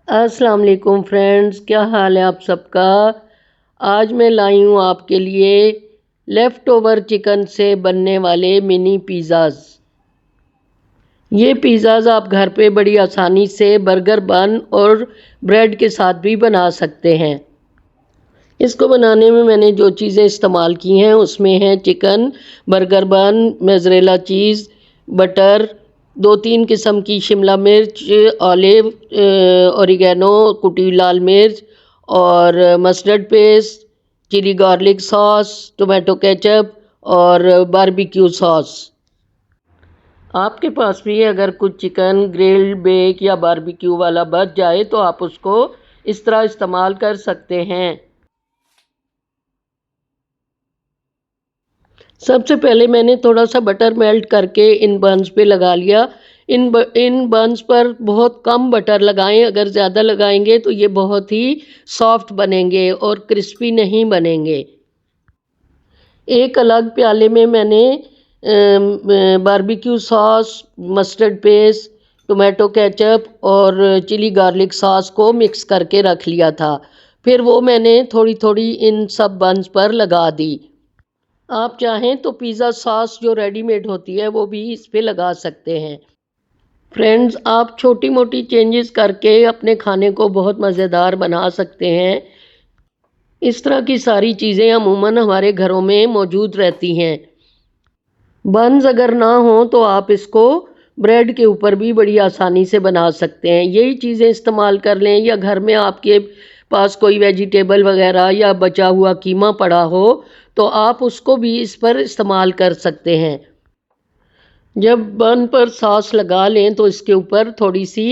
अस्सलाम वालेकुम फ्रेंड्स, क्या हाल है आप सबका। आज मैं लाई हूँ आपके लिए लेफ़्ट ओवर चिकन से बनने वाले मिनी पिज़्ज़ाज़। ये पिज़्ज़ाज़ आप घर पे बड़ी आसानी से बर्गर बन और ब्रेड के साथ भी बना सकते हैं। इसको बनाने में मैंने जो चीज़ें इस्तेमाल की हैं उसमें है chicken, burger bun, mozzarella cheese, butter, 2-3 किस्म की शिमला मिर्च, ऑलिव, ऑरिगेनो, कुटी हुई लाल मिर्च और mustard paste, chilli garlic sauce, tomato ketchup और बारबेक्यू सॉस। आपके पास भी अगर कुछ चिकन ग्रिल्ड, बेक या बारबेक्यू वाला बच जाए तो आप उसको इस तरह इस्तेमाल कर सकते हैं। सबसे पहले मैंने थोड़ा सा बटर मेल्ट करके इन बन्स पे लगा लिया। इन बन्स पर बहुत कम बटर लगाएं, अगर ज़्यादा लगाएंगे तो ये बहुत ही सॉफ्ट बनेंगे और क्रिस्पी नहीं बनेंगे। एक अलग प्याले में मैंने barbecue sauce, mustard paste, tomato ketchup और चिली गार्लिक सॉस को मिक्स करके रख लिया था। फिर वो मैंने थोड़ी थोड़ी इन सब बन्स पर लगा दी। आप चाहें तो पिज़्ज़ा सॉस जो रेडीमेड होती है वो भी इस पे लगा सकते हैं। फ्रेंड्स, आप छोटी मोटी चेंजेस करके अपने खाने को बहुत मज़ेदार बना सकते हैं। इस तरह की सारी चीज़ें अमूमन हमारे घरों में मौजूद रहती हैं। बन्स अगर ना हो तो आप इसको ब्रेड के ऊपर भी बड़ी आसानी से बना सकते हैं। यही चीज़ें इस्तेमाल कर लें या घर में आपके पास कोई वेजिटेबल वगैरह या बचा हुआ कीमा पड़ा हो तो आप उसको भी इस पर इस्तेमाल कर सकते हैं। जब बन पर सॉस लगा लें तो इसके ऊपर थोड़ी सी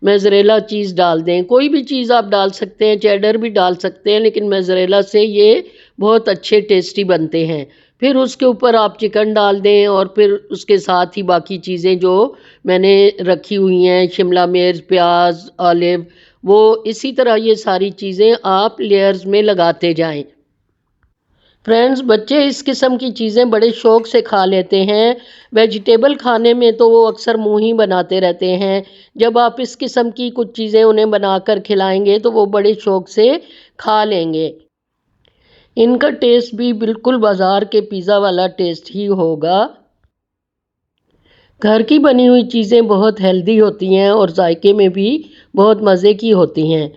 मोज़रेला चीज़ डाल दें। कोई भी चीज़ आप डाल सकते हैं, चेडर भी डाल सकते हैं, लेकिन मोज़रेला से ये बहुत अच्छे टेस्टी बनते हैं। फिर उसके ऊपर आप चिकन डाल दें और फिर उसके साथ ही बाकी चीज़ें जो मैंने रखी हुई हैं, शिमला मिर्च, प्याज, ऑलिव, वो इसी तरह ये सारी चीज़ें आप लेयर्स में लगाते जाएं। फ्रेंड्स, बच्चे इस किस्म की चीज़ें बड़े शौक़ से खा लेते हैं। वेजिटेबल खाने में तो वो अक्सर मुँह ही बनाते रहते हैं। जब आप इस किस्म की कुछ चीज़ें उन्हें बनाकर खिलाएंगे तो वो बड़े शौक़ से खा लेंगे। इनका टेस्ट भी बिल्कुल बाज़ार के पिज़्ज़ा वाला टेस्ट ही होगा। घर की बनी हुई चीज़ें बहुत हेल्दी होती हैं और जायके में भी बहुत मज़े की होती हैं।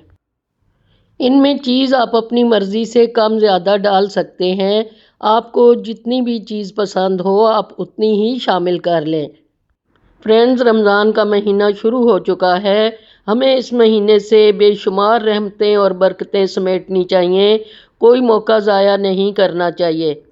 इनमें चीज़ आप अपनी मर्ज़ी से कम ज़्यादा डाल सकते हैं। आपको जितनी भी चीज़ पसंद हो आप उतनी ही शामिल कर लें। फ्रेंड्स, रमज़ान का महीना शुरू हो चुका है। हमें इस महीने से बेशुमार रहमतें और बरकतें समेटनी चाहिए। कोई मौका ज़ाया नहीं करना चाहिए।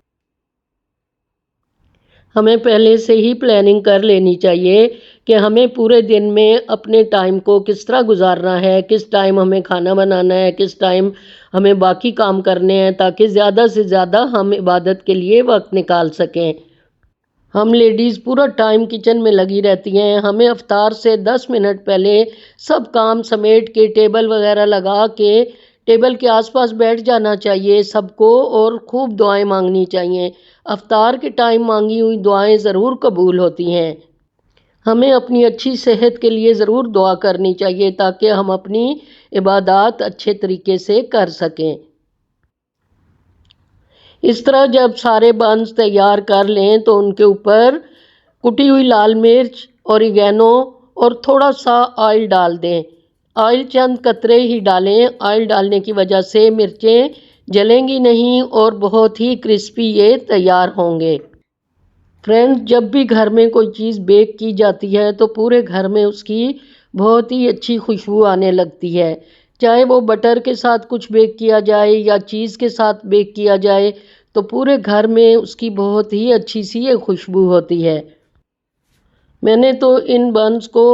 हमें पहले से ही प्लानिंग कर लेनी चाहिए कि हमें पूरे दिन में अपने टाइम को किस तरह गुजारना है, किस टाइम हमें खाना बनाना है, किस टाइम हमें बाकी काम करने हैं, ताकि ज़्यादा से ज़्यादा हम इबादत के लिए वक्त निकाल सकें। हम लेडीज़ पूरा टाइम किचन में लगी रहती हैं। हमें इफ्तार से 10 मिनट पहले सब काम समेट के टेबल वगैरह लगा के टेबल के आसपास बैठ जाना चाहिए सबको और खूब दुआएं मांगनी चाहिए। इफ्तार के टाइम मांगी हुई दुआएं ज़रूर कबूल होती हैं। हमें अपनी अच्छी सेहत के लिए ज़रूर दुआ करनी चाहिए ताकि हम अपनी इबादत अच्छे तरीके से कर सकें। इस तरह जब सारे बन्स तैयार कर लें तो उनके ऊपर कुटी हुई लाल मिर्च, ऑरिगेनो और थोड़ा सा ऑयल डाल दें। ऑयल चंद कतरे ही डालें। ऑयल डालने की वजह से मिर्चें जलेंगी नहीं और बहुत ही क्रिस्पी ये तैयार होंगे। फ्रेंड्स, जब भी घर में कोई चीज़ बेक की जाती है तो पूरे घर में उसकी बहुत ही अच्छी खुशबू आने लगती है। चाहे वो बटर के साथ कुछ बेक किया जाए या चीज़ के साथ बेक किया जाए तो पूरे घर में उसकी बहुत ही अच्छी सी ये खुशबू होती है। मैंने तो इन बन्स को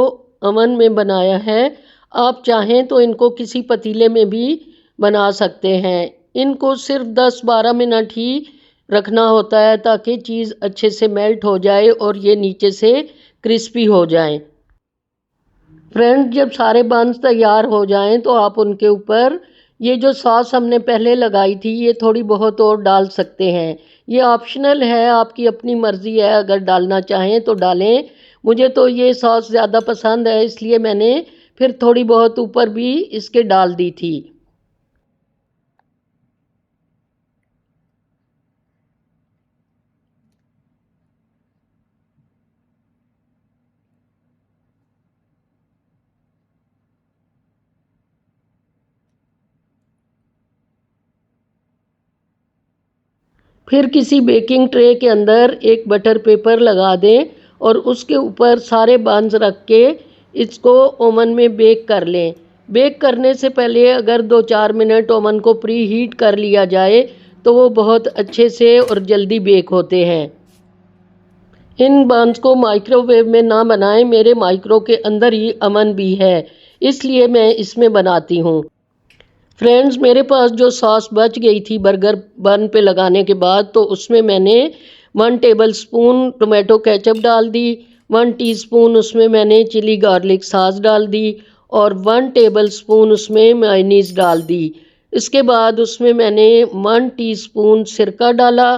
अवन में बनाया है। आप चाहें तो इनको किसी पतीले में भी बना सकते हैं। इनको सिर्फ 10-12 मिनट ही रखना होता है ताकि चीज़ अच्छे से मेल्ट हो जाए और ये नीचे से क्रिस्पी हो जाएं। फ्रेंड्स, जब सारे बन्स तैयार हो जाएं तो आप उनके ऊपर ये जो सॉस हमने पहले लगाई थी ये थोड़ी बहुत और डाल सकते हैं। ये ऑप्शनल है, आपकी अपनी मर्ज़ी है, अगर डालना चाहें तो डालें। मुझे तो ये सॉस ज़्यादा पसंद है इसलिए मैंने फिर थोड़ी बहुत ऊपर भी इसके डाल दी थी। फिर किसी बेकिंग ट्रे के अंदर एक बटर पेपर लगा दें और उसके ऊपर सारे बंस रख के इसको ओवन में बेक कर लें। बेक करने से पहले अगर 2-4 मिनट ओवन को प्री हीट कर लिया जाए तो वो बहुत अच्छे से और जल्दी बेक होते हैं। इन बंस को माइक्रोवेव में ना बनाएं, मेरे माइक्रो के अंदर ही ओवन भी है, इसलिए मैं इसमें बनाती हूँ। फ्रेंड्स, मेरे पास जो सॉस बच गई थी बर्गर बन पे लगाने के बाद, तो उसमें मैंने 1 टेबलस्पून टोमेटो केचप डाल दी, 1 टीस्पून उसमें मैंने चिली गार्लिक सॉस डाल दी और 1 टेबलस्पून उसमें मेयोनीज डाल दी। इसके बाद उसमें मैंने 1 टीस्पून सिरका डाला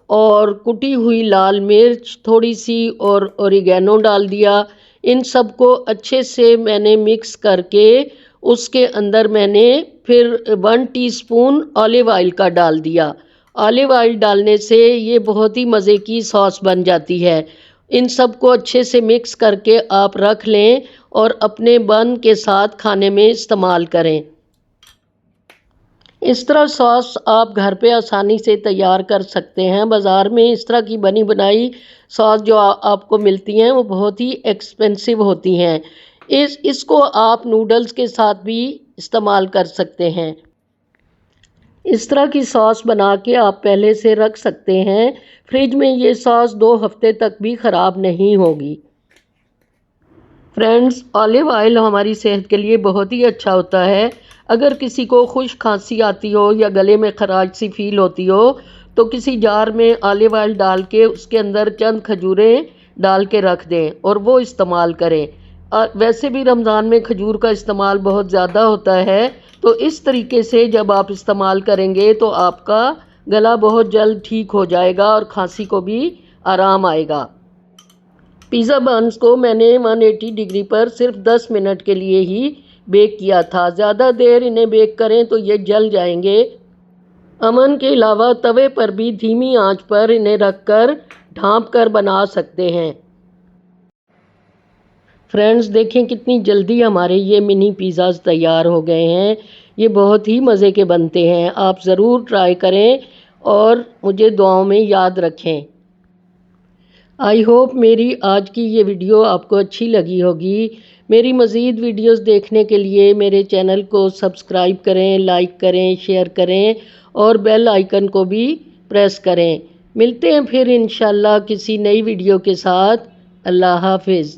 और कुटी हुई लाल मिर्च थोड़ी सी और ओरिगेनो डाल दिया। इन सबको अच्छे से मैंने मिक्स करके उसके अंदर मैंने फिर 1 टीस्पून ऑलिव ऑयल का डाल दिया। ऑलिव ऑयल डालने से ये बहुत ही मज़े की सॉस बन जाती है। इन सबको अच्छे से मिक्स करके आप रख लें और अपने बन के साथ खाने में इस्तेमाल करें। इस तरह सॉस आप घर पे आसानी से तैयार कर सकते हैं। बाज़ार में इस तरह की बनी बनाई सॉस जो आपको मिलती हैं वो बहुत ही एक्सपेंसिव होती हैं। इसको आप नूडल्स के साथ भी इस्तेमाल कर सकते हैं। इस तरह की सॉस बना के आप पहले से रख सकते हैं। फ्रिज में ये सॉस 2 हफ्ते तक भी ख़राब नहीं होगी। फ्रेंड्स, ऑलिव ऑयल हमारी सेहत के लिए बहुत ही अच्छा होता है। अगर किसी को खुश खांसी आती हो या गले में खराश सी फील होती हो तो किसी जार में ऑलिव ऑयल डाल के उसके अंदर चंद खजूरें डाल के रख दें और वो इस्तेमाल करें। वैसे भी रमज़ान में खजूर का इस्तेमाल बहुत ज़्यादा होता है, तो इस तरीके से जब आप इस्तेमाल करेंगे तो आपका गला बहुत जल्द ठीक हो जाएगा और खांसी को भी आराम आएगा। पिज़्ज़ा बन्स को मैंने 180 डिग्री पर सिर्फ 10 मिनट के लिए ही बेक किया था। ज़्यादा देर इन्हें बेक करें तो ये जल जाएंगे। ओवन के अलावा तवे पर भी धीमी आंच पर इन्हें रखकर ढाँप कर बना सकते हैं। फ्रेंड्स, देखें कितनी जल्दी हमारे ये मिनी पिज़्ज़ाज़ तैयार हो गए हैं। ये बहुत ही मज़े के बनते हैं। आप ज़रूर ट्राई करें और मुझे दुआओं में याद रखें। आई होप मेरी आज की ये वीडियो आपको अच्छी लगी होगी। मेरी मज़ीद वीडियोस देखने के लिए मेरे चैनल को सब्सक्राइब करें, लाइक करें, शेयर करें और बेल आइकन को भी प्रेस करें। मिलते हैं फिर इंशाल्लाह किसी नई वीडियो के साथ। अल्लाह हाफिज़।